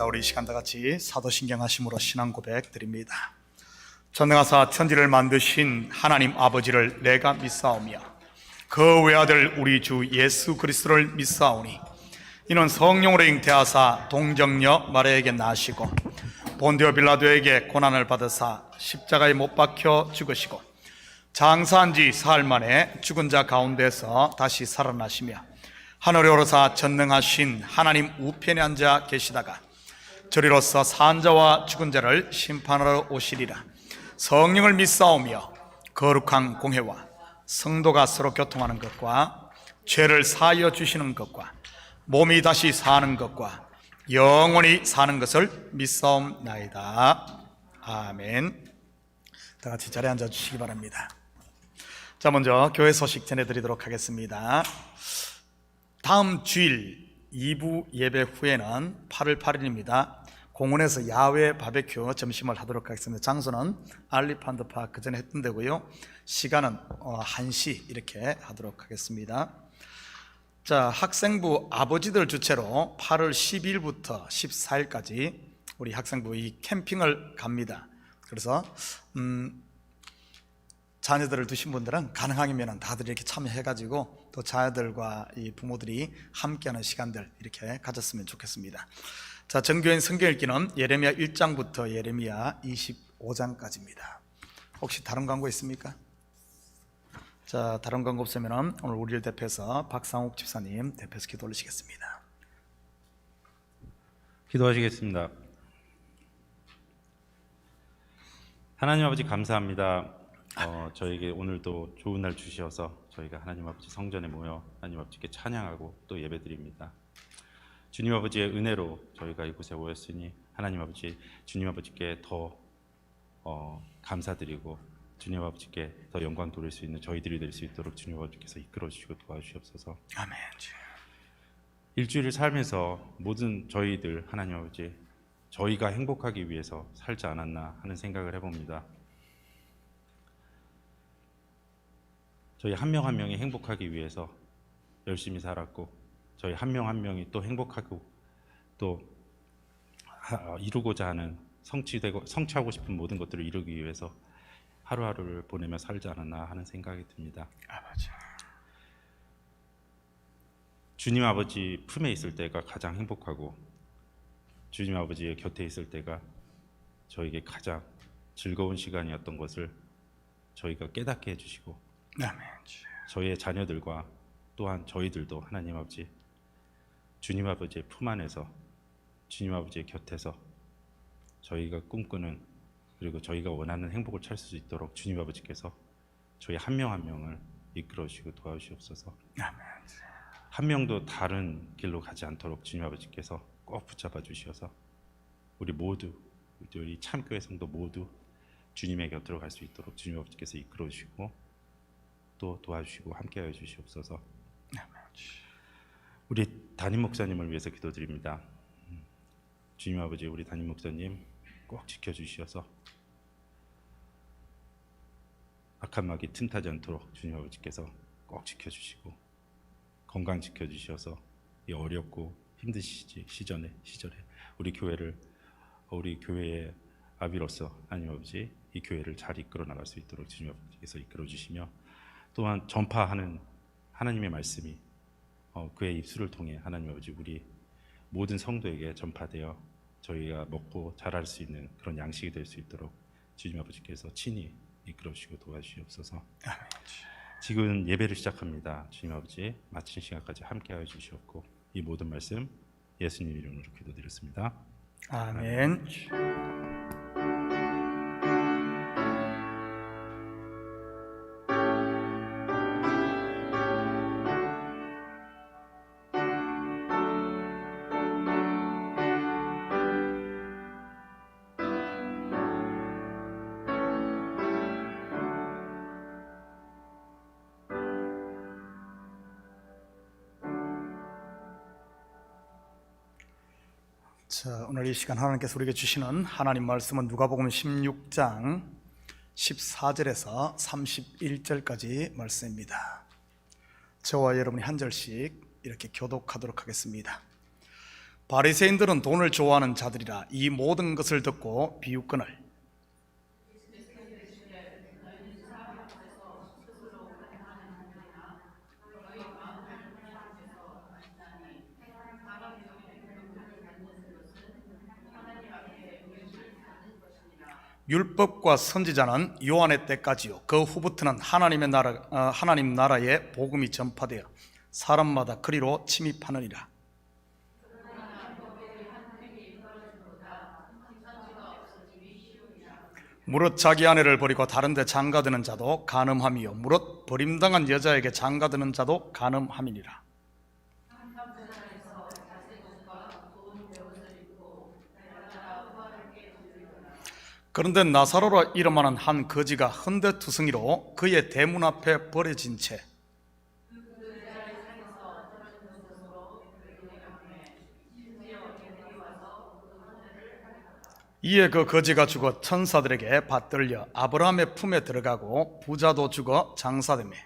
우리 이 시간 다 같이 사도신경 하심으로 신앙 고백 드립니다. 전능하사 천지를 만드신 하나님 아버지를 내가 믿사오며 그 외아들 우리 주 예수 그리스도를 믿사오니 이는 성령으로 잉태하사 동정녀 마리아에게 나시고 본디오 빌라도에게 고난을 받으사 십자가에 못 박혀 죽으시고 장사한 지 사흘 만에 죽은 자 가운데서 다시 살아나시며 하늘에 오르사 전능하신 하나님 우편에 앉아 계시다가 저리로서 산 자와 죽은 자를 심판하러 오시리라. 성령을 믿사오며 거룩한 공회와 성도가 서로 교통하는 것과 죄를 사하여 주시는 것과 몸이 다시 사는 것과 영원히 사는 것을 믿사옵나이다. 아멘. 다 같이 자리에 앉아 주시기 바랍니다. 자, 먼저 교회 소식 전해드리도록 하겠습니다. 다음 주일 2부 예배 후에는 8월 8일입니다. 공원에서 야외 바베큐 점심을 하도록 하겠습니다. 장소는 알리판드파크 그 전에 했던 데고요. 시간은 1시 이렇게 하도록 하겠습니다. 자, 학생부 아버지들 주최로 8월 12일부터 14일까지 우리 학생부 이 캠핑을 갑니다. 그래서 자녀들을 두신 분들은 가능하면 다들 이렇게 참여해가지고 또 자녀들과 이 부모들이 함께하는 시간들 이렇게 가졌으면 좋겠습니다. 자, 정교인 성경 읽기는 예레미야 1장부터 예레미야 25장까지입니다. 혹시 다른 광고 있습니까? 자, 다른 광고 없으면 오늘 우리를 대표해서 박상욱 집사님 대표해서 기도 올리시겠습니다. 기도하시겠습니다. 하나님 아버지 감사합니다. 저에게 오늘도 좋은 날 주셔서 저희가 하나님 아버지 성전에 모여 하나님 아버지께 찬양하고 또 예배드립니다. 주님 아버지의 은혜로 저희가 이곳에 모였으니 하나님 아버지 주님 아버지께 더 감사드리고 주님 아버지께 더 영광 돌릴 수 있는 저희들이 될 수 있도록 주님 아버지께서 이끌어 주시고 도와주시옵소서. 아멘. 일주일을 살면서 모든 저희들 하나님 아버지 저희가 행복하기 위해서 살지 않았나 하는 생각을 해봅니다. 저희 한 명 한 명이 행복하기 위해서 열심히 살았고 저희 한 명 한 명이 또 행복하고 또 이루고자 하는 성취하고 싶은 모든 것들을 이루기 위해서 하루하루를 보내며 살지 않았나 하는 생각이 듭니다. 아버지. 주님 아버지 품에 있을 때가 가장 행복하고 주님 아버지의 곁에 있을 때가 저에게 가장 즐거운 시간이었던 것을 저희가 깨닫게 해주시고 아멘. 저희의 자녀들과 또한 저희들도 하나님 아버지 주님 아버지의 품 안에서 주님 아버지의 곁에서 저희가 꿈꾸는 그리고 저희가 원하는 행복을 찾을 수 있도록 주님 아버지께서 저희 한 명 한 명을 이끌어 주시고 도와주시옵소서. 아멘. 한 명도 다른 길로 가지 않도록 주님 아버지께서 꼭 붙잡아 주셔서 우리 모두 우리 참교회 성도 모두 주님의 곁으로 갈 수 있도록 주님 아버지께서 이끌어 주시고 또 도와주시고 함께하여 주시옵소서. 우리 담임 목사님을 위해서 기도드립니다. 주님 아버지 우리 담임 목사님 꼭 지켜주셔서 악한 마귀 틈타지 않도록 주님 아버지께서 꼭 지켜주시고 건강 지켜주셔서 이 어렵고 힘든 시절에 우리 교회의 아비로서 하나님 아버지 이 교회를 잘 이끌어 나갈 수 있도록 주님 아버지께서 이끌어 주시며 또한 전파하는 하나님의 말씀이 그의 입술을 통해 하나님 아버지 우리 모든 성도에게 전파되어 저희가 먹고 자랄 수 있는 그런 양식이 될 수 있도록 주님 아버지께서 친히 이끌어 주시고 도와주시옵소서. 아멘. 지금 예배를 시작합니다. 주님 아버지 마친 시간까지 함께하여 주시옵고 이 모든 말씀 예수님 이름으로 기도드렸습니다. 아멘. 자, 오늘 이 시간 하나님께서 우리에게 주시는 하나님 말씀은 누가복음 16장 14절에서 31절까지 말씀입니다. 저와 여러분이 한 절씩 이렇게 교독하도록 하겠습니다. 바리새인들은 돈을 좋아하는 자들이라 이 모든 것을 듣고 비웃거늘 율법과 선지자는 요한의 때까지요 그 후부터는 하나님 나라의 복음이 전파되어 사람마다 그리로 침입하느니라. 무릇 자기 아내를 버리고 다른 데 장가드는 자도 간음함이요 무릇 버림당한 여자에게 장가드는 자도 간음함이니라. 그런데 나사로라 이름하는 한 거지가 헌데투성이로 그의 대문 앞에 버려진 채 이에 그 거지가 죽어 천사들에게 받들려 아브라함의 품에 들어가고 부자도 죽어 장사되매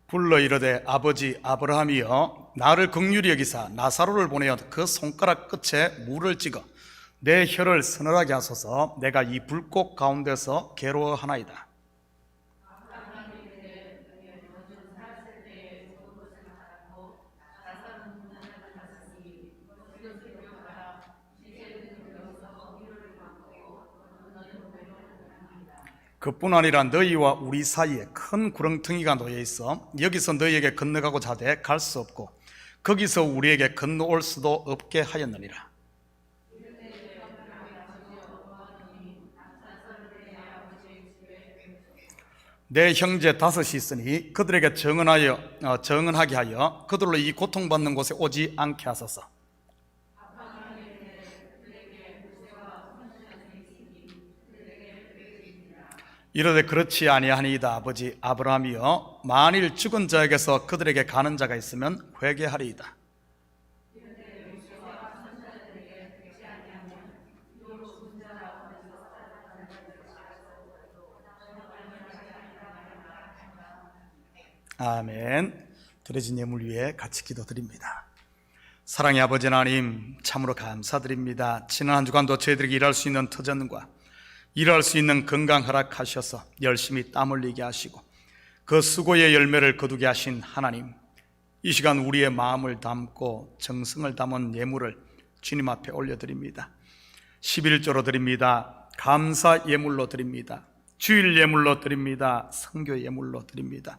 불러 이르되 아버지 아브라함이여 나를 긍휼히 여기사 나사로를 보내어 그 손가락 끝에 물을 찍어 내 혀를 서늘하게 하소서. 내가 이 불꽃 가운데서 괴로워하나이다. 그뿐 아니라 너희와 우리 사이에 큰 구렁텅이가 놓여 있어 여기서 너희에게 건너가고자 하되 갈 수 없고 거기서 우리에게 건너올 수도 없게 하였느니라. 내 형제 다섯이 있으니 그들에게 정언하게 하여 그들로 이 고통받는 곳에 오지 않게 하소서. 이르되 그렇지 아니하니이다. 아버지 아브라함이여 만일 죽은 자에게서 그들에게 가는 자가 있으면 회개하리이다. 아멘. 드려진 예물 위에 같이 기도드립니다. 사랑의 아버지 하나님, 참으로 감사드립니다. 지난 한 주간도 저희들에게 일할 수 있는 터전과 일할 수 있는 건강 허락하셔서 열심히 땀 흘리게 하시고 그 수고의 열매를 거두게 하신 하나님, 이 시간 우리의 마음을 담고 정성을 담은 예물을 주님 앞에 올려드립니다. 11조로 드립니다. 감사 예물로 드립니다. 주일 예물로 드립니다. 선교 예물로 드립니다.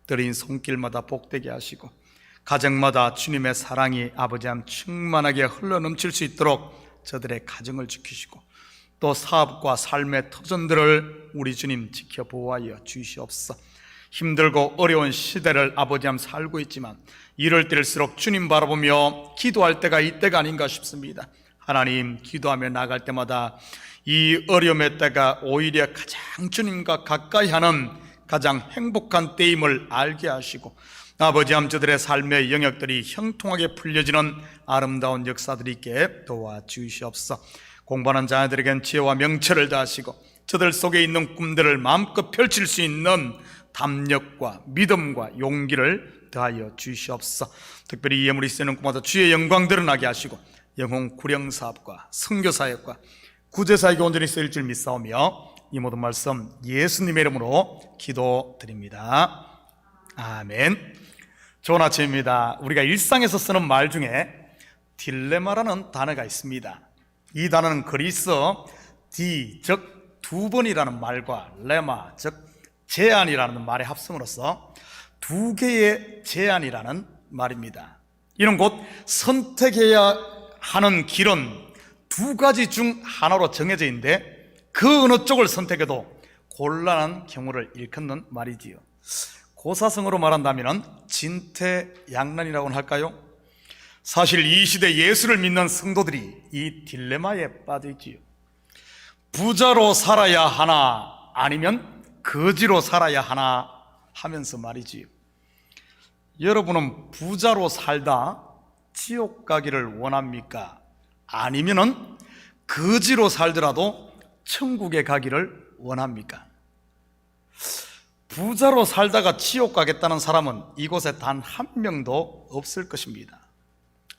드린 손길마다 복되게 하시고 가정마다 주님의 사랑이 아버지함 충만하게 흘러넘칠 수 있도록 저들의 가정을 지키시고 또 사업과 삶의 터전들을 우리 주님 지켜 보호하여 주시옵소서. 힘들고 어려운 시대를 아버지함 살고 있지만 이럴 때일수록 주님 바라보며 기도할 때가 이때가 아닌가 싶습니다. 하나님, 기도하며 나갈 때마다 이 어려움의 때가 오히려 가장 주님과 가까이 하는 가장 행복한 때임을 알게 하시고 아버지함 저들의 삶의 영역들이 형통하게 풀려지는 아름다운 역사들이 있게 도와주시옵소서. 공부하는 자녀들에겐 지혜와 명철을 다하시고 저들 속에 있는 꿈들을 마음껏 펼칠 수 있는 담력과 믿음과 용기를 더하여 주시옵소서. 특별히 이 예물이 쓰는 꿈마다 주의 영광 드러나게 하시고 영혼 구령사업과 선교사역과 구제사역에 온전히 쓰일 줄 믿사오며 이 모든 말씀 예수님의 이름으로 기도드립니다. 아멘. 좋은 아침입니다. 우리가 일상에서 쓰는 말 중에 딜레마라는 단어가 있습니다. 이 단어는 그리스어 디, 즉 두 번이라는 말과 레마, 즉 제안이라는 말의 합성으로서 두 개의 제안이라는 말입니다. 이는 곧 선택해야 하는 길은 두 가지 중 하나로 정해져 있는데 그 어느 쪽을 선택해도 곤란한 경우를 일컫는 말이지요. 고사성어로 말한다면 진퇴양난이라고는 할까요? 사실 이 시대 예수를 믿는 성도들이 이 딜레마에 빠져 있지요. 부자로 살아야 하나 아니면 거지로 살아야 하나 하면서 말이지요. 여러분은 부자로 살다 지옥 가기를 원합니까? 아니면은 거지로 살더라도 천국에 가기를 원합니까? 부자로 살다가 지옥 가겠다는 사람은 이곳에 단 한 명도 없을 것입니다.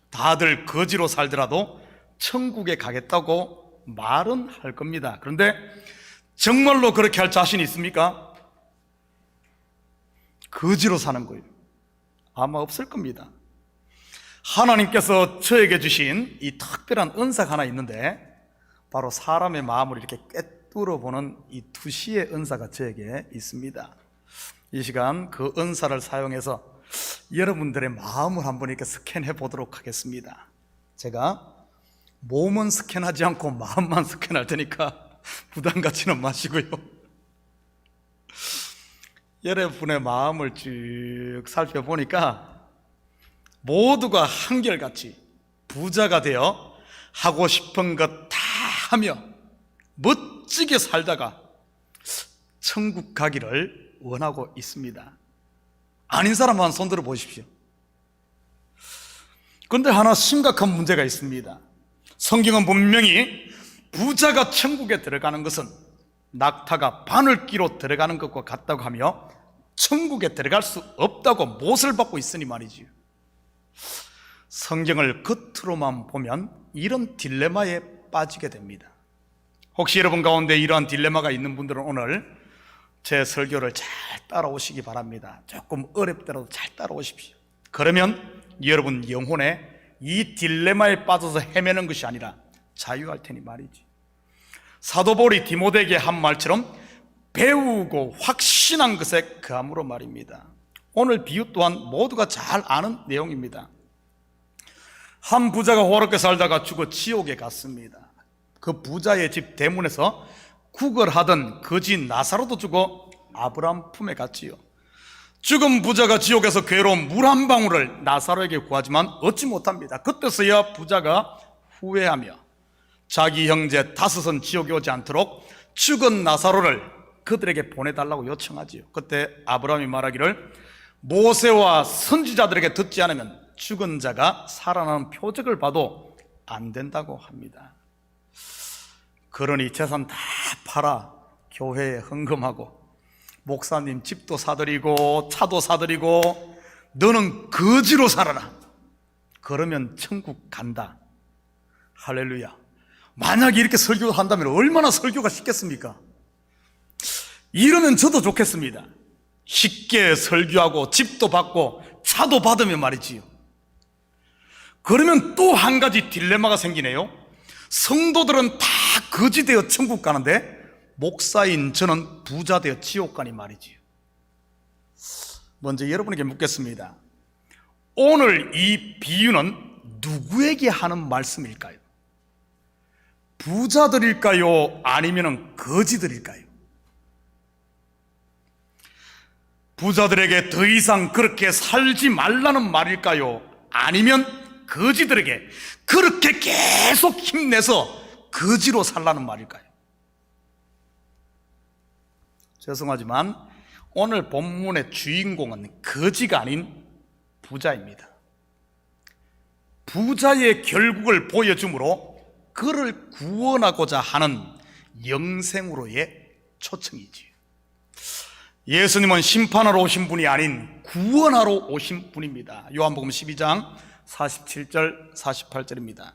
다들 거지로 살더라도 천국에 가겠다고 말은 할 겁니다. 그런데 정말로 그렇게 할 자신이 있습니까? 거지로 사는 거예요. 아마 없을 겁니다. 하나님께서 저에게 주신 이 특별한 은사가 하나 있는데, 바로 사람의 마음을 이렇게 꿰뚫어 보는 이 투시의 은사가 저에게 있습니다. 이 시간 그 은사를 사용해서 여러분들의 마음을 한번 이렇게 스캔해 보도록 하겠습니다. 제가 몸은 스캔하지 않고 마음만 스캔할 테니까 부담 갖지는 마시고요. 여러분의 마음을 쭉 살펴보니까 모두가 한결같이 부자가 되어 하고 싶은 것 다 하며 멋지게 살다가 천국 가기를 원하고 있습니다. 아닌 사람만 손 들어 보십시오. 그런데 하나 심각한 문제가 있습니다. 성경은 분명히 부자가 천국에 들어가는 것은 낙타가 바늘귀로 들어가는 것과 같다고 하며 천국에 들어갈 수 없다고 못을 받고 있으니 말이지요. 성경을 겉으로만 보면 이런 딜레마에 빠지게 됩니다. 혹시 여러분 가운데 이러한 딜레마가 있는 분들은 오늘 제 설교를 잘 따라오시기 바랍니다. 조금 어렵더라도 잘 따라오십시오. 그러면 여러분 영혼에 이 딜레마에 빠져서 헤매는 것이 아니라 자유할 테니 말이지. 사도 바울이 디모데에게 한 말처럼 배우고 확신한 것에 거함으로 말입니다. 오늘 비유 또한 모두가 잘 아는 내용입니다. 한 부자가 호롭게 살다가 죽어 지옥에 갔습니다. 그 부자의 집 대문에서 구걸하던 거지 나사로도 죽어 아브라함 품에 갔지요. 죽은 부자가 지옥에서 괴로운 물 한 방울을 나사로에게 구하지만 얻지 못합니다. 그때서야 부자가 후회하며 자기 형제 다섯은 지옥에 오지 않도록 죽은 나사로를 그들에게 보내달라고 요청하지요. 그때 아브라함이 말하기를 모세와 선지자들에게 듣지 않으면 죽은 자가 살아나는 표적을 봐도 안 된다고 합니다. 그러니 재산 다 팔아 교회에 헌금하고 목사님 집도 사드리고 차도 사드리고 너는 거지로 살아라. 그러면 천국 간다. 할렐루야. 만약에 이렇게 설교를 한다면 얼마나 설교가 쉽겠습니까? 이러면 저도 좋겠습니다. 쉽게 설교하고 집도 받고 차도 받으면 말이지요. 그러면 또 한 가지 딜레마가 생기네요. 성도들은 다 거지 되어 천국 가는데 목사인 저는 부자 되어 지옥 가니 말이지요. 먼저 여러분에게 묻겠습니다. 오늘 이 비유는 누구에게 하는 말씀일까요? 부자들일까요? 아니면 거지들일까요? 부자들에게 더 이상 그렇게 살지 말라는 말일까요? 아니면 거지들에게 그렇게 계속 힘내서 거지로 살라는 말일까요? 죄송하지만 오늘 본문의 주인공은 거지가 아닌 부자입니다. 부자의 결국을 보여주므로 그를 구원하고자 하는 영생으로의 초청이지요. 예수님은 심판하러 오신 분이 아닌 구원하러 오신 분입니다. 요한복음 12장 47절 48절입니다.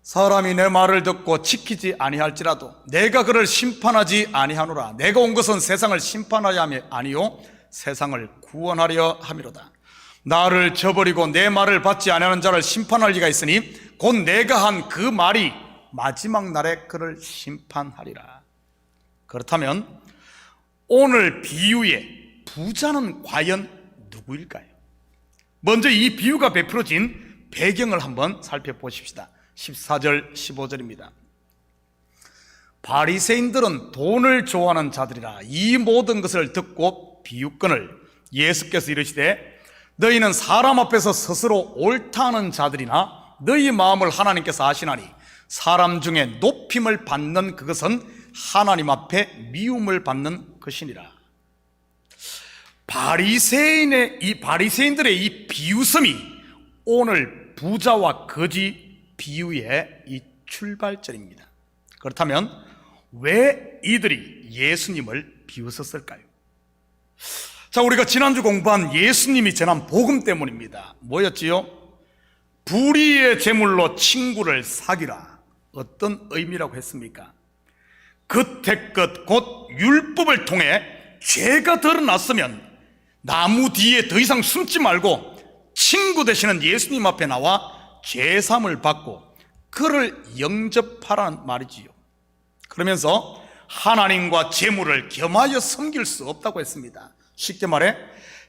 사람이 내 말을 듣고 지키지 아니할지라도 내가 그를 심판하지 아니하노라. 내가 온 것은 세상을 심판하려 함이 아니요 세상을 구원하려 함이로다. 나를 저버리고 내 말을 받지 아니하는 자를 심판할 리가 있으니 곧 내가 한 그 말이 마지막 날에 그를 심판하리라. 그렇다면 오늘 비유의 부자는 과연 누구일까요? 먼저 이 비유가 베풀어진 배경을 한번 살펴보십시다. 14절 15절입니다. 바리새인들은 돈을 좋아하는 자들이라 이 모든 것을 듣고 비유권을 예수께서 이르시되 너희는 사람 앞에서 스스로 옳다는 자들이나 너희 마음을 하나님께서 아시나니 사람 중에 높임을 받는 그것은 하나님 앞에 미움을 받는 것이니라. 바리새인들의 이 비유섬이 오늘 부자와 거지 비유의 이 출발점입니다. 그렇다면 왜 이들이 예수님을 비웃었을까요? 자, 우리가 지난주 공부한 예수님이 전한 복음 때문입니다. 뭐였지요? 불의의 제물로 친구를 사귀라. 어떤 의미라고 했습니까? 그때껏 곧 율법을 통해 죄가 드러났으면 나무 뒤에 더 이상 숨지 말고 친구 되시는 예수님 앞에 나와 죄사함을 받고 그를 영접하라는 말이지요. 그러면서 하나님과 재물을 겸하여 섬길 수 없다고 했습니다. 쉽게 말해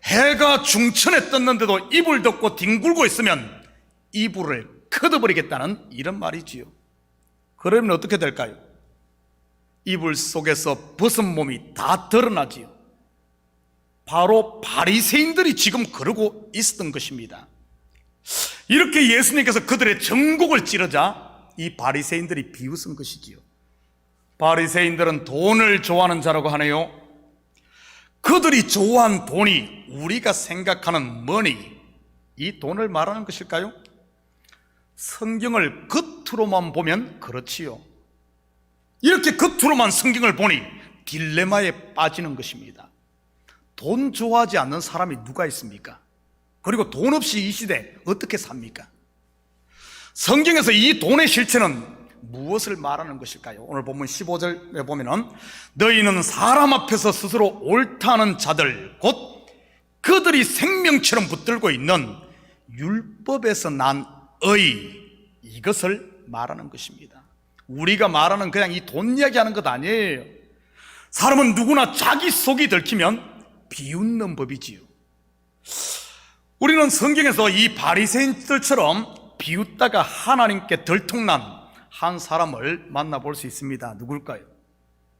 해가 중천에 떴는데도 이불 덮고 뒹굴고 있으면 이불을 걷어버리겠다는 이런 말이지요. 그러면 어떻게 될까요? 이불 속에서 벗은 몸이 다 드러나지요. 바로 바리새인들이 지금 그러고 있었던 것입니다. 이렇게 예수님께서 그들의 정곡을 찌르자 이 바리새인들이 비웃은 것이지요. 바리새인들은 돈을 좋아하는 자라고 하네요. 그들이 좋아한 돈이 우리가 생각하는 머니, 이 돈을 말하는 것일까요? 성경을 겉으로만 보면 그렇지요. 이렇게 겉으로만 성경을 보니 딜레마에 빠지는 것입니다. 돈 좋아하지 않는 사람이 누가 있습니까? 그리고 돈 없이 이 시대 어떻게 삽니까? 성경에서 이 돈의 실체는 무엇을 말하는 것일까요? 오늘 본문 15절에 보면은 너희는 사람 앞에서 스스로 옳다는 자들 곧 그들이 생명처럼 붙들고 있는 율법에서 난 의, 이것을 말하는 것입니다. 우리가 말하는 그냥 이 돈 이야기하는 것 아니에요. 사람은 누구나 자기 속이 들키면 비웃는 법이지요. 우리는 성경에서 이 바리새인들처럼 비웃다가 하나님께 들통난 한 사람을 만나볼 수 있습니다. 누굴까요?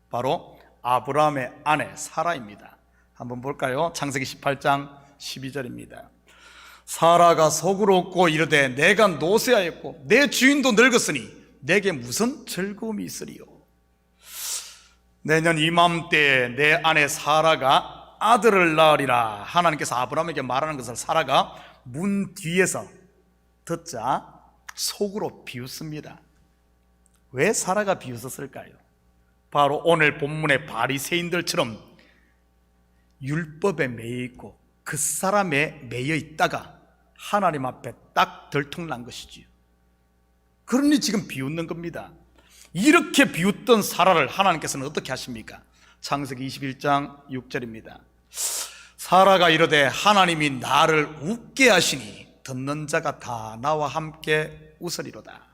바로 아브라함의 아내 사라입니다. 한번 볼까요? 창세기 18장 12절입니다. 사라가 속으로 웃고 이르되 내가 노쇠하였고 내 주인도 늙었으니 내게 무슨 즐거움이 있으리요. 내년 이맘때에 내 아내 사라가 아들을 낳으리라. 하나님께서 아브라함에게 말하는 것을 사라가 문 뒤에서 듣자 속으로 비웃습니다. 왜 사라가 비웃었을까요? 바로 오늘 본문의 바리새인들처럼 율법에 매여 있고 그 사람에 매여 있다가 하나님 앞에 딱 들통난 것이지요. 그러니 지금 비웃는 겁니다. 이렇게 비웃던 사라를 하나님께서는 어떻게 하십니까? 창세기 21장 6절입니다. 사라가 이르되 하나님이 나를 웃게 하시니 듣는 자가 다 나와 함께 웃으리로다.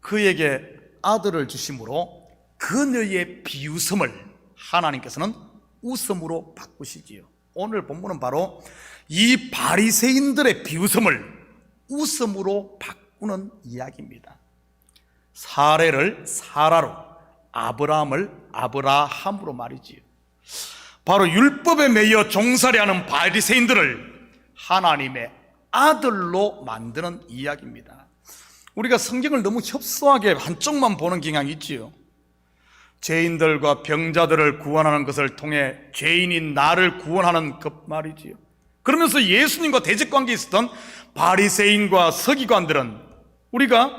그에게 아들을 주심으로 그녀의 비웃음을 하나님께서는 웃음으로 바꾸시지요. 오늘 본문은 바로 이 바리새인들의 비웃음을 웃음으로 바꾸는 이야기입니다. 사례를 사라로, 아브라함을 아브라함으로 말이지요. 바로 율법에 매여 종살이 하는 바리새인들을 하나님의 아들로 만드는 이야기입니다. 우리가 성경을 너무 협소하게 한쪽만 보는 경향이 있지요. 죄인들과 병자들을 구원하는 것을 통해 죄인인 나를 구원하는 것 말이지요. 그러면서 예수님과 대적관계에 있었던 바리새인과 서기관들은 우리가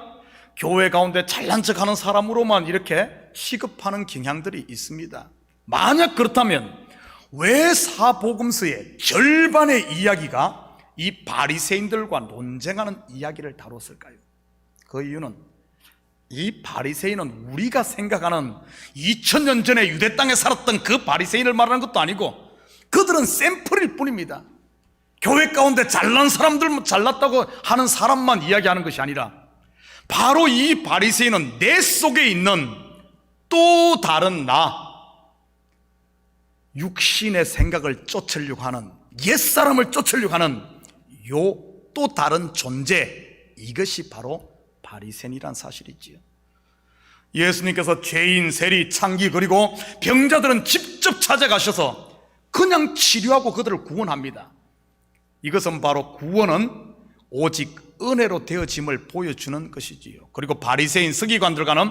교회 가운데 잘난 척하는 사람으로만 이렇게 취급하는 경향들이 있습니다. 만약 그렇다면 왜 사복음서의 절반의 이야기가 이 바리새인들과 논쟁하는 이야기를 다뤘을까요? 그 이유는 이 바리새인은 우리가 생각하는 2000년 전에 유대 땅에 살았던 그 바리새인을 말하는 것도 아니고 그들은 샘플일 뿐입니다. 교회 가운데 잘난 사람들, 잘났다고 하는 사람만 이야기하는 것이 아니라 바로 이 바리새인은 내 속에 있는 또 다른 나, 육신의 생각을 쫓으려고 하는, 옛사람을 쫓으려고 하는 요 또 다른 존재, 이것이 바로 바리새인이란 사실이지요. 예수님께서 죄인, 세리, 창기 그리고 병자들은 직접 찾아가셔서 그냥 치료하고 그들을 구원합니다. 이것은 바로 구원은 오직 은혜로 되어짐을 보여주는 것이지요. 그리고 바리새인 서기관들과는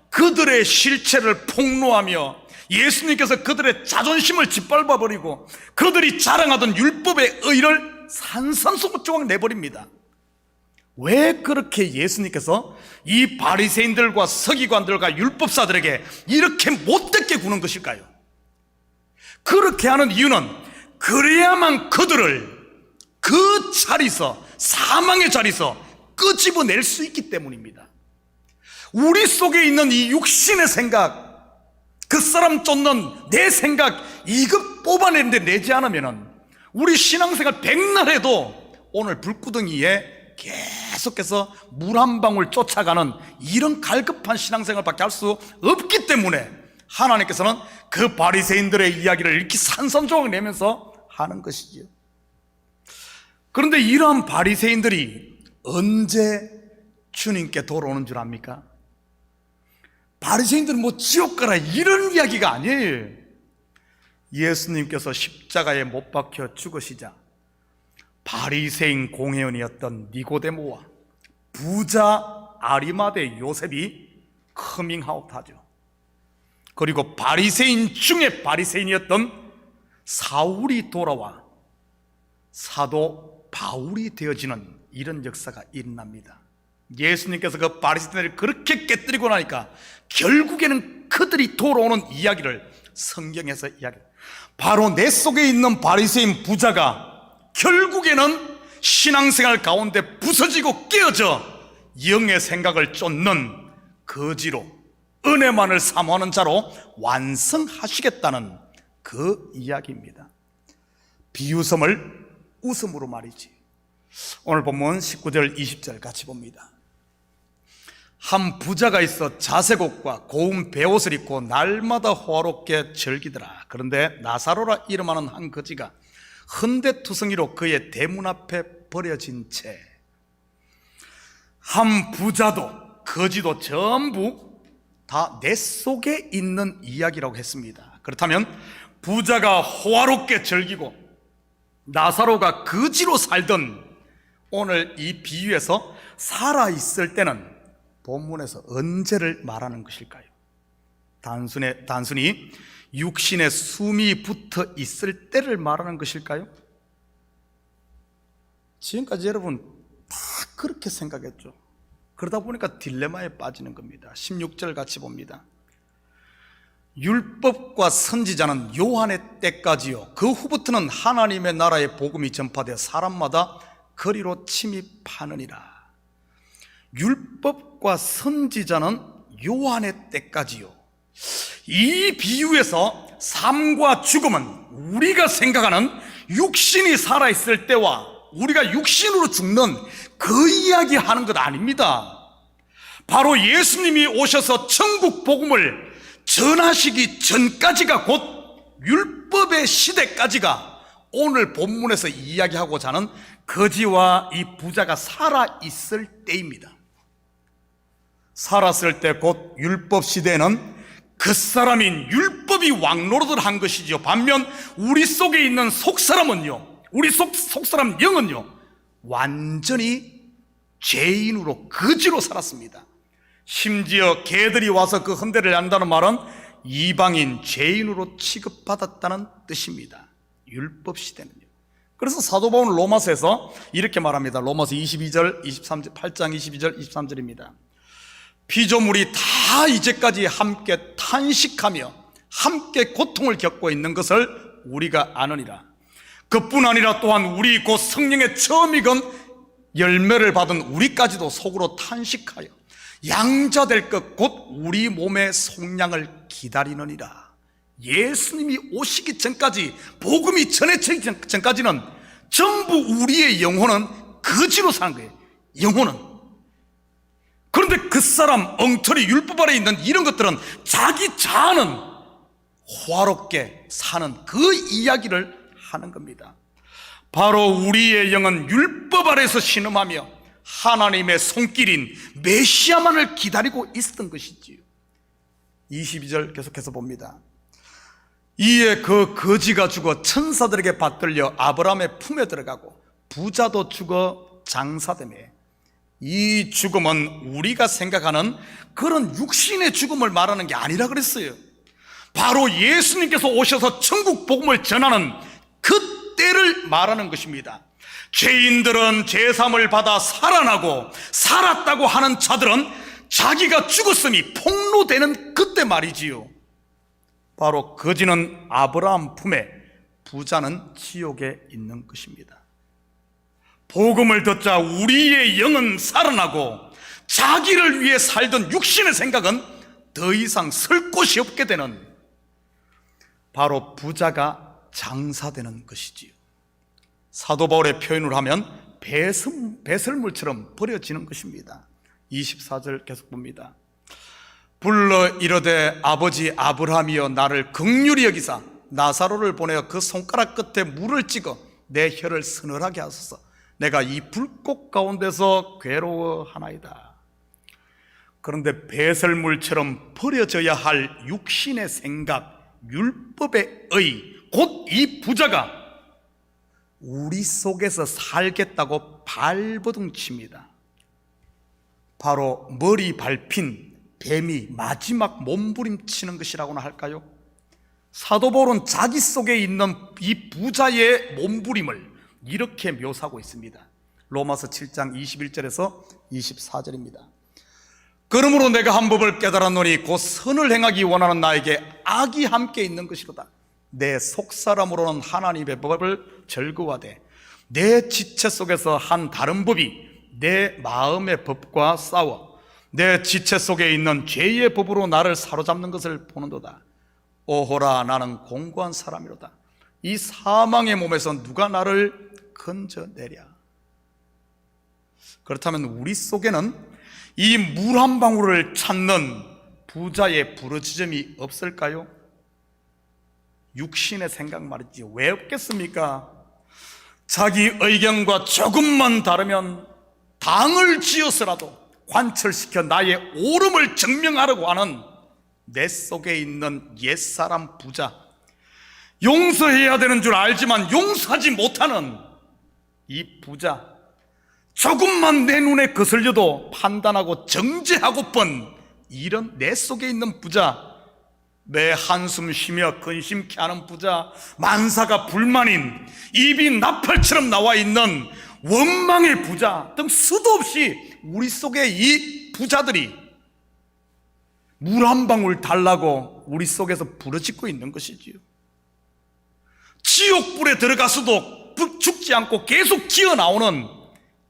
그들의 실체를 폭로하며 예수님께서 그들의 자존심을 짓밟아버리고 그들이 자랑하던 율법의 의를 산산소조각 내버립니다. 왜 그렇게 예수님께서 이 바리새인들과 서기관들과 율법사들에게 이렇게 못되게 구는 것일까요? 그렇게 하는 이유는 그래야만 그들을 그 자리에서, 사망의 자리에서 끄집어낼 수 있기 때문입니다. 우리 속에 있는 이 육신의 생각, 그 사람 쫓는 내 생각, 이거 뽑아내는데 내지 않으면 우리 신앙생활 백날 해도 오늘 불구덩이에 계속해서 물 한 방울 쫓아가는 이런 갈급한 신앙생활밖에 할 수 없기 때문에 하나님께서는 그 바리새인들의 이야기를 이렇게 산산조각 내면서 하는 것이지요. 그런데 이러한 바리새인들이 언제 주님께 돌아오는 줄 압니까? 바리새인들은 뭐 지옥 가라 이런 이야기가 아니에요. 예수님께서 십자가에 못 박혀 죽으시자 바리새인 공회원이었던 니고데모와 부자 아리마대 요셉이 커밍아웃하죠. 그리고 바리새인 중에 바리새인이었던 사울이 돌아와 사도 바울이 되어지는 이런 역사가 일어납니다. 예수님께서 그 바리새인들을 그렇게 깨뜨리고 나니까 결국에는 그들이 돌아오는 이야기를 성경에서 이야기해요. 바로 내 속에 있는 바리새인 부자가 결국에는 신앙생활 가운데 부서지고 깨어져 영의 생각을 쫓는 거지로, 은혜만을 사모하는 자로 완성하시겠다는 그 이야기입니다. 비웃음을 웃음으로 말이지. 오늘 본문 19절 20절 같이 봅니다. 한 부자가 있어 자색옷과 고운 베옷을 입고 날마다 호화롭게 즐기더라. 그런데 나사로라 이름하는 한 거지가 헌데투성이로 그의 대문 앞에 버려진 채, 한 부자도 거지도 전부 다 내 속에 있는 이야기라고 했습니다. 그렇다면 부자가 호화롭게 즐기고 나사로가 거지로 살던 오늘 이 비유에서 살아있을 때는 본문에서 언제를 말하는 것일까요? 단순히 육신에 숨이 붙어 있을 때를 말하는 것일까요? 지금까지 여러분 다 그렇게 생각했죠. 그러다 보니까 딜레마에 빠지는 겁니다. 16절 같이 봅니다. 율법과 선지자는 요한의 때까지요, 그 후부터는 하나님의 나라의 복음이 전파되어 사람마다 거리로 침입하느니라. 율법과 선지자는 요한의 때까지요. 이 비유에서 삶과 죽음은 우리가 생각하는 육신이 살아있을 때와 우리가 육신으로 죽는 그 이야기 하는 것 아닙니다. 바로 예수님이 오셔서 천국 복음을 전하시기 전까지가 곧 율법의 시대까지가 오늘 본문에서 이야기하고자 하는 거지와 이 부자가 살아있을 때입니다. 살았을 때 곧 율법 시대에는 그 사람인 율법이 왕노릇을 한 것이죠. 반면 우리 속에 있는 속사람은요, 우리 속사람 영은요, 완전히 죄인으로 거지로 살았습니다. 심지어 개들이 와서 그 헌대를 한다는 말은 이방인 죄인으로 취급받았다는 뜻입니다. 율법 시대는요. 그래서 사도 바울은 로마서에서 이렇게 말합니다. 로마서 22절 23절 8장 22절 23절입니다. 피조물이 다 이제까지 함께 탄식하며 함께 고통을 겪고 있는 것을 우리가 아느니라. 그뿐 아니라 또한 우리 곧 성령의 처음 익은 열매를 받은 우리까지도 속으로 탄식하여 양자될 것 곧 우리 몸의 속량을 기다리느니라. 예수님이 오시기 전까지, 복음이 전해지기 전까지는 전부 우리의 영혼은 거지로 사는 거예요. 영혼은. 그런데 그 사람, 엉터리 율법 아래 있는 이런 것들은 자기 자아는 호화롭게 사는 그 이야기를 하는 겁니다. 바로 우리의 영은 율법 아래에서 신음하며 하나님의 손길인 메시아만을 기다리고 있었던 것이지요. 22절 계속해서 봅니다. 이에 그 거지가 죽어 천사들에게 받들려 아브라함의 품에 들어가고 부자도 죽어 장사되매, 이 죽음은 우리가 생각하는 그런 육신의 죽음을 말하는 게 아니라 그랬어요. 바로 예수님께서 오셔서 천국 복음을 전하는 그 때를 말하는 것입니다. 죄인들은 제사함을 받아 살아나고 살았다고 하는 자들은 자기가 죽었음이 폭로되는 그때 말이지요. 바로 거지는 아브라함 품에, 부자는 지옥에 있는 것입니다. 복음을 듣자 우리의 영은 살아나고 자기를 위해 살던 육신의 생각은 더 이상 설 곳이 없게 되는, 바로 부자가 장사되는 것이지요. 사도 바울의 표현을 하면 배설물처럼 버려지는 것입니다. 24절 계속 봅니다. 불러 이르되 아버지 아브라함이여 나를 긍휼히 여기사 나사로를 보내어 그 손가락 끝에 물을 찍어 내 혀를 서늘하게 하소서. 내가 이 불꽃 가운데서 괴로워하나이다. 그런데 배설물처럼 버려져야 할 육신의 생각, 율법의 의, 곧 이 부자가 우리 속에서 살겠다고 발버둥 칩니다. 바로 머리 밟힌 뱀이 마지막 몸부림치는 것이라고나 할까요? 사도 바울은 자기 속에 있는 이 부자의 몸부림을 이렇게 묘사하고 있습니다. 로마서 7장 21절에서 24절입니다. 그러므로 내가 한 법을 깨달았노니 곧 선을 행하기 원하는 나에게 악이 함께 있는 것이로다. 내 속사람으로는 하나님의 법을 즐거워하되 내 지체 속에서 한 다른 법이 내 마음의 법과 싸워 내 지체 속에 있는 죄의 법으로 나를 사로잡는 것을 보는도다. 오호라 나는 공고한 사람이로다. 이 사망의 몸에서 누가 나를 건져내랴. 그렇다면 우리 속에는 이 물 한 방울을 찾는 부자의 부르짖음이 없을까요? 육신의 생각 말이지 왜 없겠습니까? 자기 의견과 조금만 다르면 당을 지어서라도 관철시켜 나의 옳음을 증명하려고 하는 내 속에 있는 옛사람 부자, 용서해야 되는 줄 알지만 용서하지 못하는 이 부자, 조금만 내 눈에 거슬려도 판단하고 정죄하고픈 이런 내 속에 있는 부자, 매 한숨 쉬며 근심케 하는 부자, 만사가 불만인 입이 나팔처럼 나와 있는 원망의 부자 등 수도 없이 우리 속에 이 부자들이 물 한 방울 달라고 우리 속에서 부르짖고 있는 것이지요. 지옥불에 들어가서도 죽지 않고 계속 기어나오는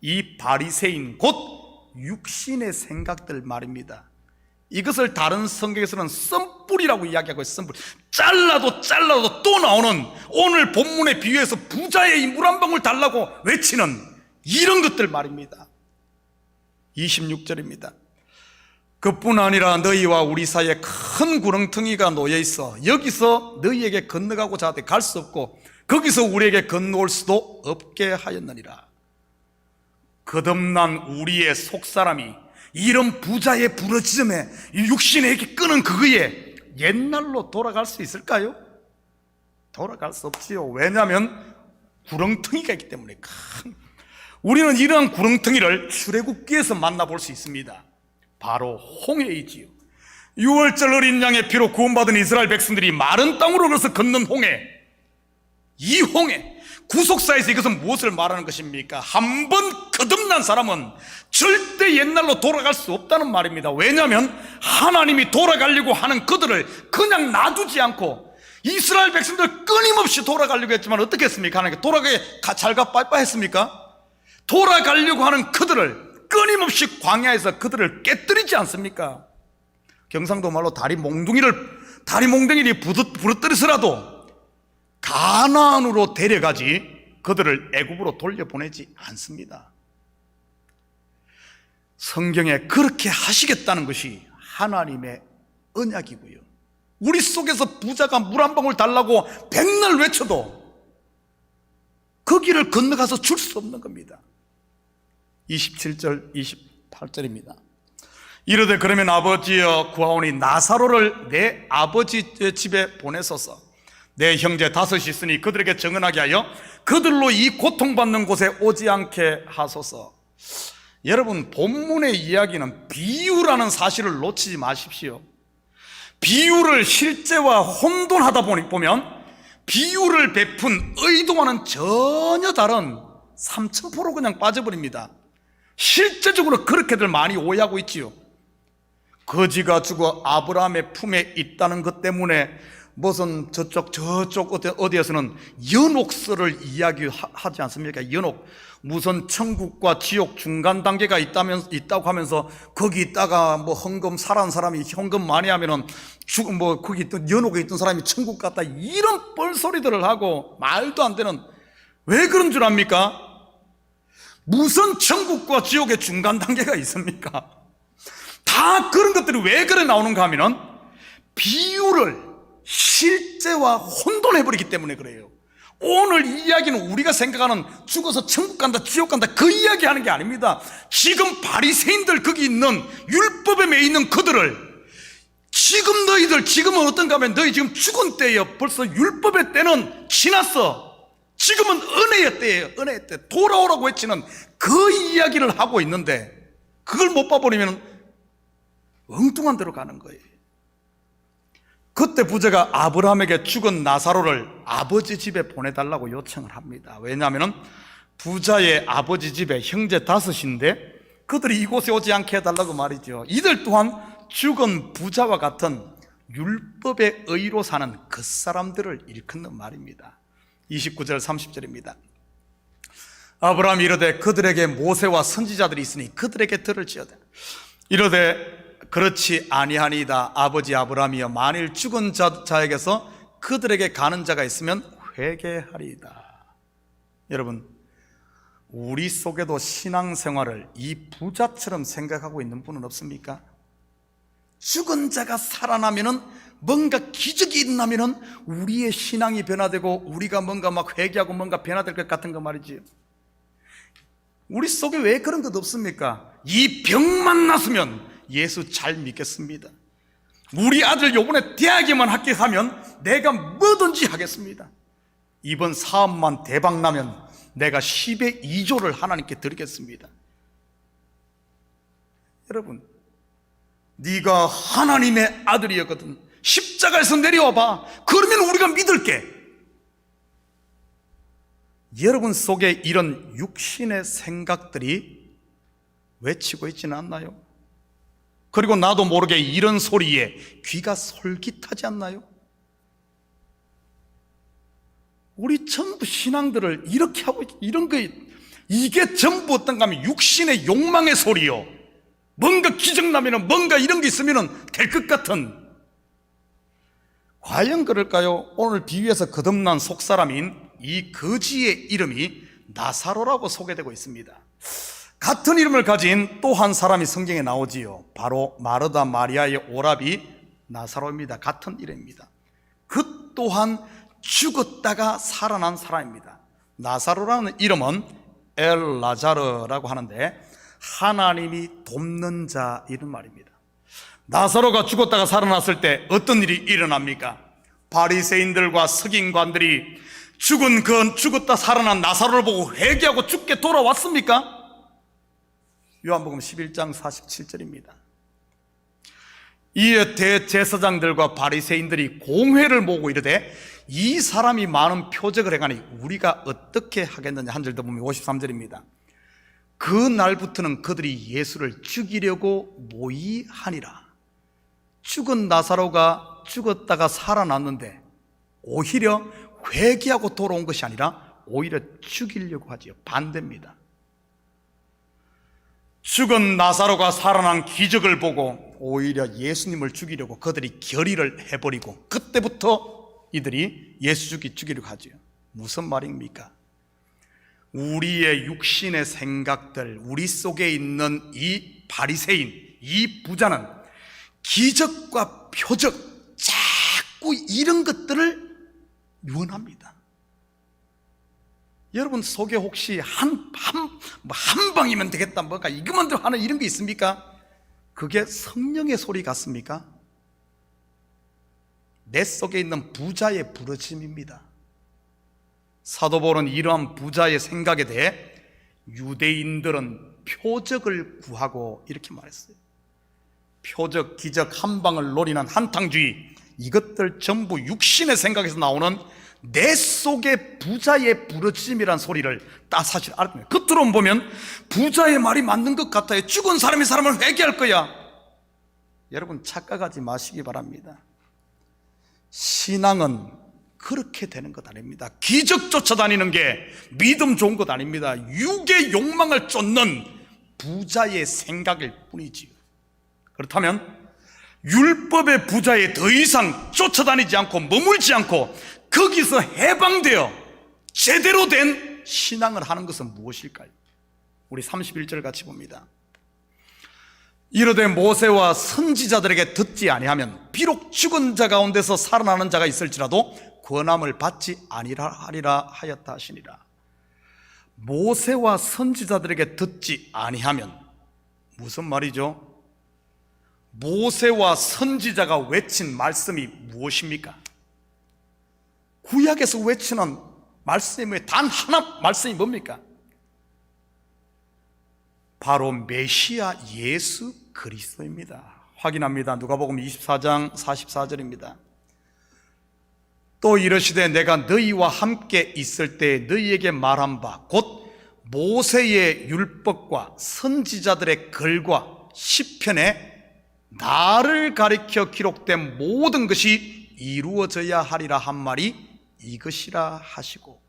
이 바리새인 곧 육신의 생각들 말입니다. 이것을 다른 성경에서는 썬불이라고 이야기하고 있어요. 썬불. 잘라도 또 나오는, 오늘 본문의 비유에서 부자의 물 한 방울 달라고 외치는 이런 것들 말입니다. 26절입니다. 그뿐 아니라 너희와 우리 사이에 큰 구렁텅이가 놓여 있어 여기서 너희에게 건너가고자 하되 갈 수 없고 거기서 우리에게 건너올 수도 없게 하였느니라. 거듭난 우리의 속사람이 이런 부자의 부르짖음에 육신에게 끄는 그거에 옛날로 돌아갈 수 있을까요? 돌아갈 수 없지요. 왜냐하면 구렁텅이가 있기 때문에. 우리는 이러한 구렁텅이를 출애굽기에서 만나볼 수 있습니다. 바로 홍해이지요. 6월절 어린 양의 피로 구원받은 이스라엘 백성들이 마른 땅으로 걸어서 걷는 홍해, 이 홍해, 구속사에서 이것은 무엇을 말하는 것입니까? 한 번 거듭난 사람은 절대 옛날로 돌아갈 수 없다는 말입니다. 왜냐하면 하나님이 돌아가려고 하는 그들을 그냥 놔두지 않고, 이스라엘 백성들 끊임없이 돌아가려고 했지만 어떻게 했습니까? 하나님께 돌아가게 잘가 빠이빠이 했습니까? 돌아가려고 하는 그들을 끊임없이 광야에서 그들을 깨뜨리지 않습니까? 경상도 말로 다리 몽둥이를 부러뜨려서라도 가나안으로 데려가지 그들을 애굽으로 돌려보내지 않습니다. 성경에 그렇게 하시겠다는 것이 하나님의 언약이고요. 우리 속에서 부자가 물 한 방울 달라고 백날 외쳐도 그 길을 건너가서 줄 수 없는 겁니다. 27절 28절입니다. 이르되 그러면 아버지여 구하오니 나사로를 내 아버지 집에 보내소서. 내 형제 다섯이 있으니 그들에게 정언하게 하여 그들로 이 고통받는 곳에 오지 않게 하소서. 여러분, 본문의 이야기는 비유라는 사실을 놓치지 마십시오. 비유를 실제와 혼돈하다 보면 비유를 베푼 의도와는 전혀 다른 삼천포로 그냥 빠져버립니다. 실제적으로 그렇게들 많이 오해하고 있지요. 거지가 죽어 아브라함의 품에 있다는 것 때문에 무슨 저쪽 어디에서는 연옥설을 이야기하지 않습니까? 연옥, 무슨 천국과 지옥 중간 단계가 있다고 하면서 거기 있다가 뭐 헌금 살아난 사람이 헌금 많이 하면은 거기 있던 연옥에 있던 사람이 천국 갔다, 이런 뻘소리들을 하고 말도 안 되는. 왜 그런 줄 압니까? 무슨 천국과 지옥의 중간 단계가 있습니까? 다 그런 것들이 왜 그래 나오는가 하면은 비유를 실제와 혼돈해버리기 때문에 그래요. 오늘 이 이야기는 우리가 생각하는 죽어서 천국 간다 지옥 간다 그 이야기 하는 게 아닙니다. 지금 바리새인들 거기 있는 율법에 매여 있는 그들을 지금 너희들 지금은 어떤가 하면 너희 지금 죽은 때예요. 벌써 율법의 때는 지났어. 지금은 은혜의 때예요. 은혜의 때 돌아오라고 외치는 그 이야기를 하고 있는데 그걸 못 봐버리면 엉뚱한 데로 가는 거예요. 그때 부자가 아브라함에게 죽은 나사로를 아버지 집에 보내달라고 요청을 합니다. 왜냐하면 부자의 아버지 집에 형제 5인데 그들이 이곳에 오지 않게 해달라고 말이죠. 이들 또한 죽은 부자와 같은 율법의 의로 사는 그 사람들을 일컫는 말입니다. 29절 30절입니다. 아브라함이 이르되 그들에게 모세와 선지자들이 있으니 그들에게 들을지어다. 이르되 그렇지 아니하니이다. 아버지 아브라함이여, 만일 죽은 자에게서 그들에게 가는 자가 있으면 회개하리이다. 여러분, 우리 속에도 신앙생활을 이 부자처럼 생각하고 있는 분은 없습니까? 죽은 자가 살아나면은, 뭔가 기적이 일어나면은 우리의 신앙이 변화되고 우리가 뭔가 막 회개하고 뭔가 변화될 것 같은 거 말이지. 우리 속에 왜 그런 것 없습니까? 이 병만 났으면 예수 잘 믿겠습니다. 우리 아들 요번에 대학에만 합격하면 내가 뭐든지 하겠습니다. 이번 사업만 대박 나면 내가 10의 2조를 하나님께 드리겠습니다. 여러분, 네가 하나님의 아들이었거든. 십자가에서 내려와봐. 그러면 우리가 믿을게. 여러분 속에 이런 육신의 생각들이 외치고 있지는 않나요? 그리고 나도 모르게 이런 소리에 귀가 솔깃하지 않나요? 우리 전부 신앙들을 이렇게 하고 이런 거, 이게 전부 어떤가 하면 육신의 욕망의 소리요. 뭔가 기적 나면은 뭔가 이런 게 있으면은 될 것 같은. 과연 그럴까요? 오늘 비유에서 거듭난 속사람인 이 거지의 이름이 나사로라고 소개되고 있습니다. 같은 이름을 가진 또 한 사람이 성경에 나오지요. 바로 마르다 마리아의 오라비 나사로입니다. 같은 이름입니다. 그 또한 죽었다가 살아난 사람입니다. 나사로라는 이름은 엘 라자르라고 하는데 하나님이 돕는 자 이런 말입니다. 나사로가 죽었다가 살아났을 때 어떤 일이 일어납니까? 바리새인들과 서기관들이 죽었다 살아난 나사로를 보고 회개하고 죽게 돌아왔습니까? 요한복음 11장 47절입니다. 이에 대제사장들과 바리새인들이 공회를 모으고 이르되 이 사람이 많은 표적을 행하니 우리가 어떻게 하겠느냐. 한 절 더 보면 53절입니다. 그 날부터는 그들이 예수를 죽이려고 모의하니라. 죽은 나사로가 죽었다가 살아났는데 오히려 회개하고 돌아온 것이 아니라 오히려 죽이려고 하지요. 반대입니다. 죽은 나사로가 살아난 기적을 보고 오히려 예수님을 죽이려고 그들이 결의를 해버리고 그때부터 이들이 예수 죽이려고 하죠. 무슨 말입니까? 우리의 육신의 생각들, 우리 속에 있는 이 바리새인, 이 부자는 기적과 표적, 자꾸 이런 것들을 유언합니다. 여러분 속에 혹시 한 방이면 되겠다, 뭐가 이것만 더 하는 이런 게 있습니까? 그게 성령의 소리 같습니까? 내 속에 있는 부자의 부르짖음입니다. 사도 바울은 이러한 부자의 생각에 대해 유대인들은 표적을 구하고 이렇게 말했어요. 표적, 기적, 한 방을 노리는 한탕주의, 이것들 전부 육신의 생각에서 나오는 내 속의 부자의 부르짖음이란 소리를 딱 사실 알았거든요. 겉으로 보면 부자의 말이 맞는 것 같아요. 죽은 사람이 사람을 회개할 거야. 여러분 착각하지 마시기 바랍니다. 신앙은 그렇게 되는 것 아닙니다. 기적 쫓아다니는 게 믿음 좋은 것 아닙니다. 육의 욕망을 쫓는 부자의 생각일 뿐이지요. 그렇다면 율법의 부자에 더 이상 쫓아다니지 않고 머물지 않고 거기서 해방되어 제대로 된 신앙을 하는 것은 무엇일까요? 우리 31절 같이 봅니다. 이르되 모세와 선지자들에게 듣지 아니하면 비록 죽은 자 가운데서 살아나는 자가 있을지라도 권함을 받지 아니하리라 하였다 하시니라. 모세와 선지자들에게 듣지 아니하면 무슨 말이죠? 모세와 선지자가 외친 말씀이 무엇입니까? 구약에서 외치는 말씀이 단 하나 말씀이 뭡니까? 바로 메시아 예수 그리스도입니다. 확인합니다. 누가복음 24장 44절입니다. 또 이르시되 내가 너희와 함께 있을 때 너희에게 말한 바 곧 모세의 율법과 선지자들의 글과 시편에 나를 가리켜 기록된 모든 것이 이루어져야 하리라 한 말이 이것이라 하시고,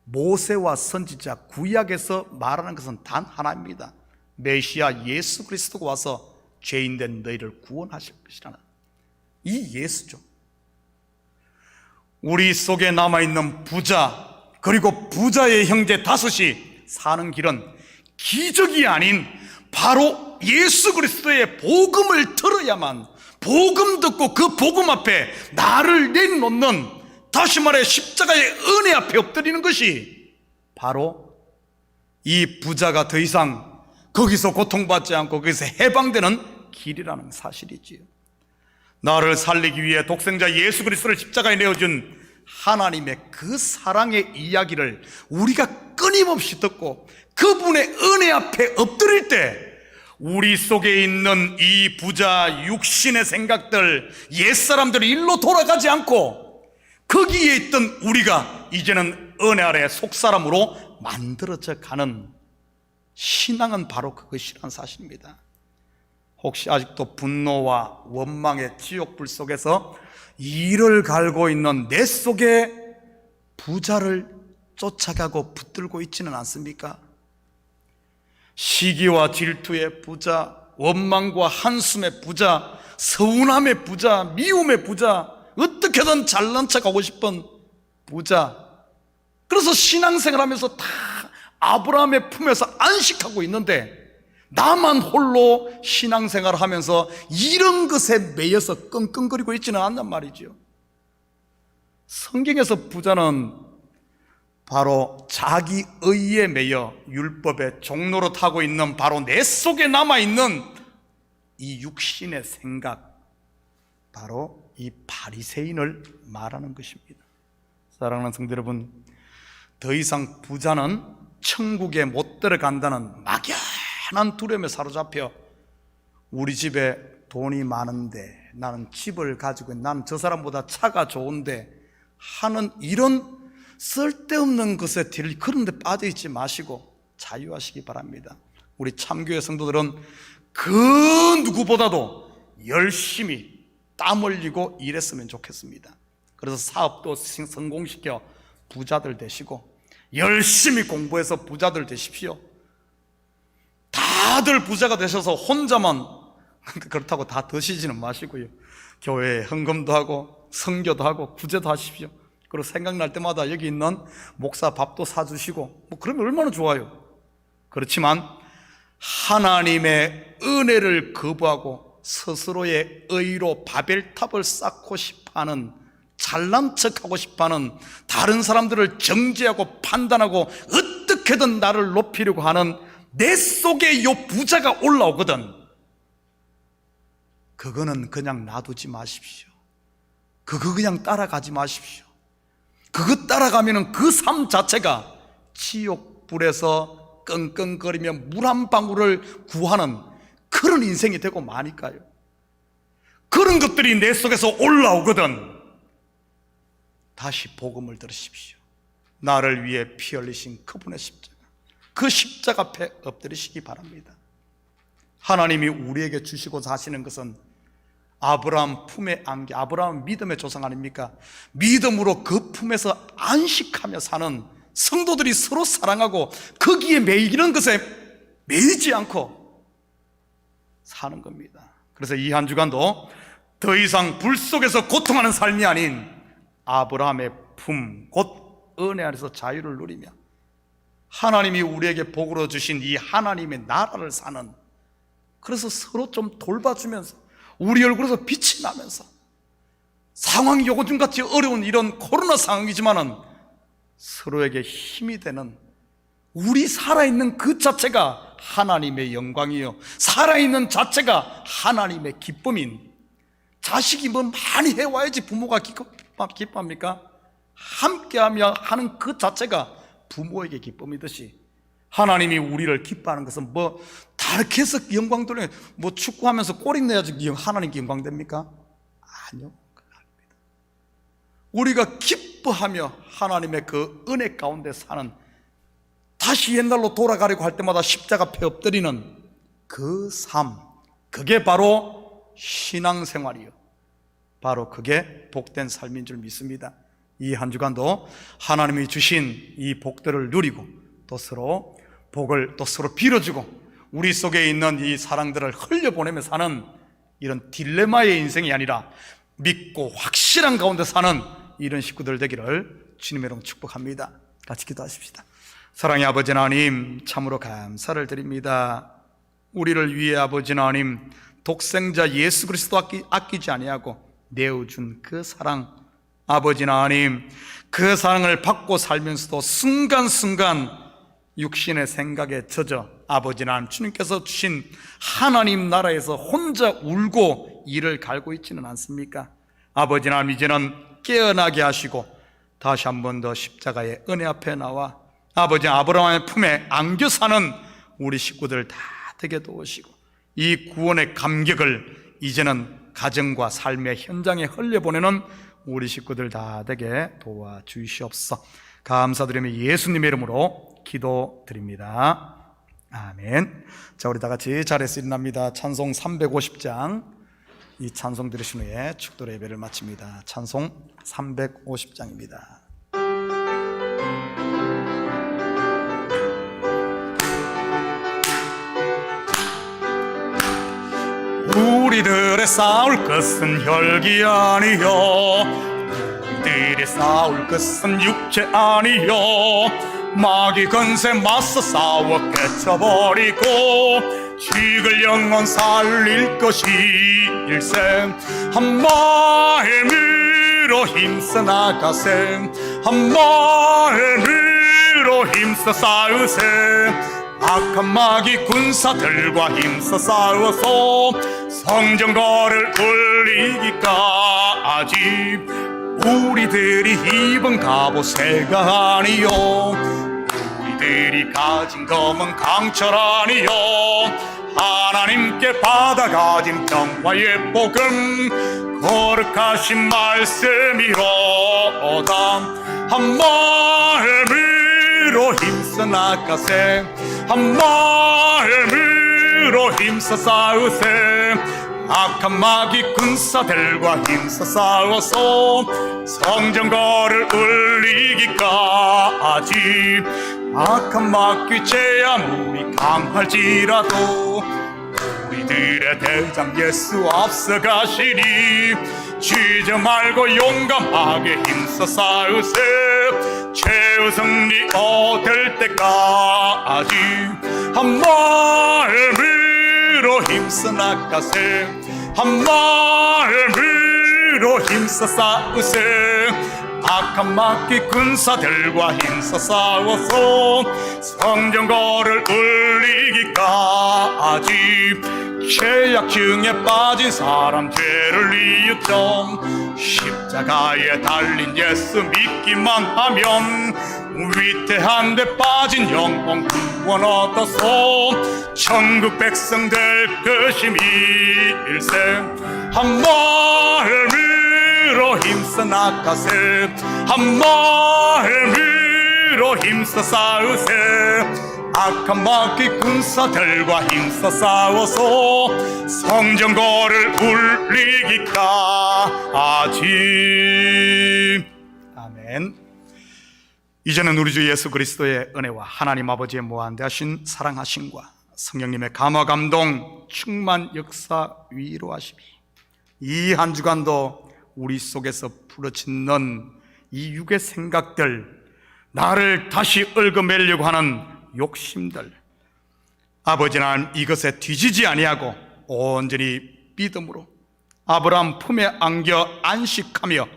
모세와 선지자 구약에서 말하는 것은 단 하나입니다. 메시아 예수 그리스도가 와서 죄인된 너희를 구원하실 것이라는 이 예수죠. 우리 속에 남아있는 부자, 그리고 부자의 형제 다섯이 사는 길은 기적이 아닌 바로 예수 그리스도의 복음을 들어야만, 복음 듣고 그 복음 앞에 나를 내놓는, 다시 말해 십자가의 은혜 앞에 엎드리는 것이 바로 이 부자가 더 이상 거기서 고통받지 않고 거기서 해방되는 길이라는 사실이지요. 나를 살리기 위해 독생자 예수 그리스도를 십자가에 내어준 하나님의 그 사랑의 이야기를 우리가 끊임없이 듣고 그분의 은혜 앞에 엎드릴 때 우리 속에 있는 이 부자 육신의 생각들, 옛사람들이 일로 돌아가지 않고 거기에 있던 우리가 이제는 은혜 아래 속사람으로 만들어져 가는 신앙은 바로 그것이란 사실입니다. 혹시 아직도 분노와 원망의 지옥불 속에서 이를 갈고 있는 내 속에 부자를 쫓아가고 붙들고 있지는 않습니까? 시기와 질투의 부자, 원망과 한숨의 부자, 서운함의 부자, 미움의 부자, 어떻게든 잘난 척하고 싶은 부자. 그래서 신앙생활 하면서 다 아브라함의 품에서 안식하고 있는데 나만 홀로 신앙생활을 하면서 이런 것에 매여서 끙끙거리고 있지는 않단 말이죠. 성경에서 부자는 바로 자기 의에 매여 율법의 종로로 타고 있는 바로 내 속에 남아있는 이 육신의 생각, 바로 이 바리새인을 말하는 것입니다. 사랑하는 성도 여러분, 더 이상 부자는 천국에 못 들어간다는 막연한 두려움에 사로잡혀 우리 집에 돈이 많은데, 나는 집을 가지고 나는 저 사람보다 차가 좋은데 하는 이런 쓸데없는 것에 그런 데 빠져있지 마시고 자유하시기 바랍니다. 우리 참교회 성도들은 그 누구보다도 열심히 땀 흘리고 일했으면 좋겠습니다. 그래서 사업도 성공시켜 부자들 되시고 열심히 공부해서 부자들 되십시오. 다들 부자가 되셔서 혼자만 그렇다고 다 드시지는 마시고요. 교회에 헌금도 하고 선교도 하고 구제도 하십시오. 그리고 생각날 때마다 여기 있는 목사 밥도 사주시고 그러면 얼마나 좋아요. 그렇지만 하나님의 은혜를 거부하고 스스로의 의로 바벨탑을 쌓고 싶어하는, 잘난 척하고 싶어하는, 다른 사람들을 정죄하고 판단하고 어떻게든 나를 높이려고 하는 내 속에 요 부자가 올라오거든. 그거는 그냥 놔두지 마십시오. 그거 그냥 따라가지 마십시오. 그거 따라가면 그 삶 자체가 지옥불에서 끙끙거리며 물 한 방울을 구하는 그런 인생이 되고 마니까요. 그런 것들이 내 속에서 올라오거든. 다시 복음을 들으십시오. 나를 위해 피 흘리신 그분의 십자가, 그 십자가 앞에 엎드리시기 바랍니다. 하나님이 우리에게 주시고자 하시는 것은 아브라함 품에 안겨, 아브라함은 믿음의 조상 아닙니까? 믿음으로 그 품에서 안식하며 사는 성도들이 서로 사랑하고 거기에 매이는 것에 매이지 않고 사는 겁니다. 그래서 이 한 주간도 더 이상 불 속에서 고통하는 삶이 아닌 아브라함의 품, 곧 은혜 안에서 자유를 누리며 하나님이 우리에게 복으로 주신 이 하나님의 나라를 사는, 그래서 서로 좀 돌봐주면서 우리 얼굴에서 빛이 나면서, 상황이 요즘같이 어려운 이런 코로나 상황이지만은 서로에게 힘이 되는, 우리 살아있는 그 자체가 하나님의 영광이요, 살아있는 자체가 하나님의 기쁨인, 자식이 뭐 많이 해와야지 부모가 기뻐합니까? 함께하며 하는 그 자체가 부모에게 기쁨이듯이 하나님이 우리를 기뻐하는 것은 뭐 다르게 해서 영광 돌려, 뭐 축구하면서 골 내야지 하나님께 영광 됩니까? 아니요, 그거 아닙니다. 우리가 기뻐하며 하나님의 그 은혜 가운데 사는, 다시 옛날로 돌아가려고 할 때마다 십자가 펴 엎드리는 그 삶, 그게 바로 신앙생활이요, 바로 그게 복된 삶인 줄 믿습니다. 이 한 주간도 하나님이 주신 이 복들을 누리고 또 서로 복을 또 서로 빌어주고 우리 속에 있는 이 사랑들을 흘려보내며 사는 이런 딜레마의 인생이 아니라 믿고 확실한 가운데 사는 이런 식구들 되기를 주님의 이름으로 축복합니다. 같이 기도하십시다. 사랑의 아버지 하나님, 참으로 감사를 드립니다. 우리를 위해 아버지 하나님 독생자 예수 그리스도 아끼지 아니하고 내어준 그 사랑, 아버지 하나님 그 사랑을 받고 살면서도 순간순간 육신의 생각에 젖어 아버지 하나님 주님께서 주신 하나님 나라에서 혼자 울고 이를 갈고 있지는 않습니까? 아버지 하나님 이제는 깨어나게 하시고 다시 한 번 더 십자가의 은혜 앞에 나와 아버지 아브라함의 품에 안겨 사는 우리 식구들 다 되게 도우시고 이 구원의 감격을 이제는 가정과 삶의 현장에 흘려보내는 우리 식구들 다 되게 도와주시옵소서. 감사드리며 예수님의 이름으로 기도드립니다. 아멘. 자, 우리 다 같이 자리에서 일어납니다. 찬송 350장, 이 찬송 들으신 후에 축도 예배를 마칩니다. 찬송 350장입니다. 우리들의 싸울 것은 혈기 아니요, 우리들의 싸울 것은 육체 아니요, 마귀 건세 맞서 싸워 깨쳐버리고 지글 영원 살릴 것이 일생. 한 마음으로 힘써 나가세, 한 마음으로 힘써 싸우세. 악한 마귀 군사들과 힘써 싸워서 성전거를 올리기까지 우리들이 입은 갑옷새가 아니요, 우리들이 가진 검은 강철 아니요, 하나님께 받아가진 평화의 복음 거룩하신 말씀이로다. 한 마음으로 힘써 나가세, 한 마음으로 힘써 싸우세. 악한 마귀 군사들과 힘써 싸워서 성전거를 울리기까지. 악한 마귀 제아무리 강할지라도 우리들의 대장 예수 앞서가시니 쥐지 말고 용감하게 힘써 싸우세. 최후 승리 얻을 때까지 한 마음으로 힘써 나가세, 한 마음으로 힘써 싸우세. 악한 마귀 군사들과 힘써 싸워서 성전거를 울리기까지. 죄악증에 빠진 사람 죄를 이었던 십자가에 달린 예수 믿기만 하면 위태한 데 빠진 영혼 구원 얻어서 천국 백성 될 것임이 일생. 한 마음으로 힘써 나가세, 한 마음으로 힘써 싸우세. 악한 마귀 군사들과 힘써 싸워서 성전거를 울리기까지. 아멘. 이제는 우리 주 예수 그리스도의 은혜와 하나님 아버지의 무한대하신 사랑하심과 성령님의 감화 감동 충만 역사 위로하심이 이 한 주간도 우리 속에서 부러치는 이 육의 생각들, 나를 다시 얽어매려고 하는 욕심들, 아버지 하나님 이것에 뒤지지 아니하고 온전히 믿음으로 아브라함 품에 안겨 안식하며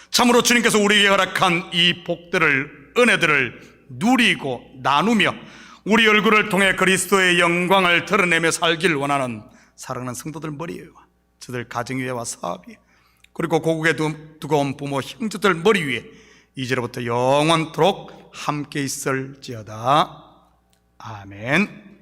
참으로 주님께서 우리에게 허락한 이 복들을, 은혜들을 누리고 나누며 우리 얼굴을 통해 그리스도의 영광을 드러내며 살길 원하는 사랑하는 성도들 머리 위와 저들 가정 위와 사업 위에 그리고 고국에 두고 온 부모 형제들 머리 위에 이제로부터 영원토록 함께 있을지어다. 아멘.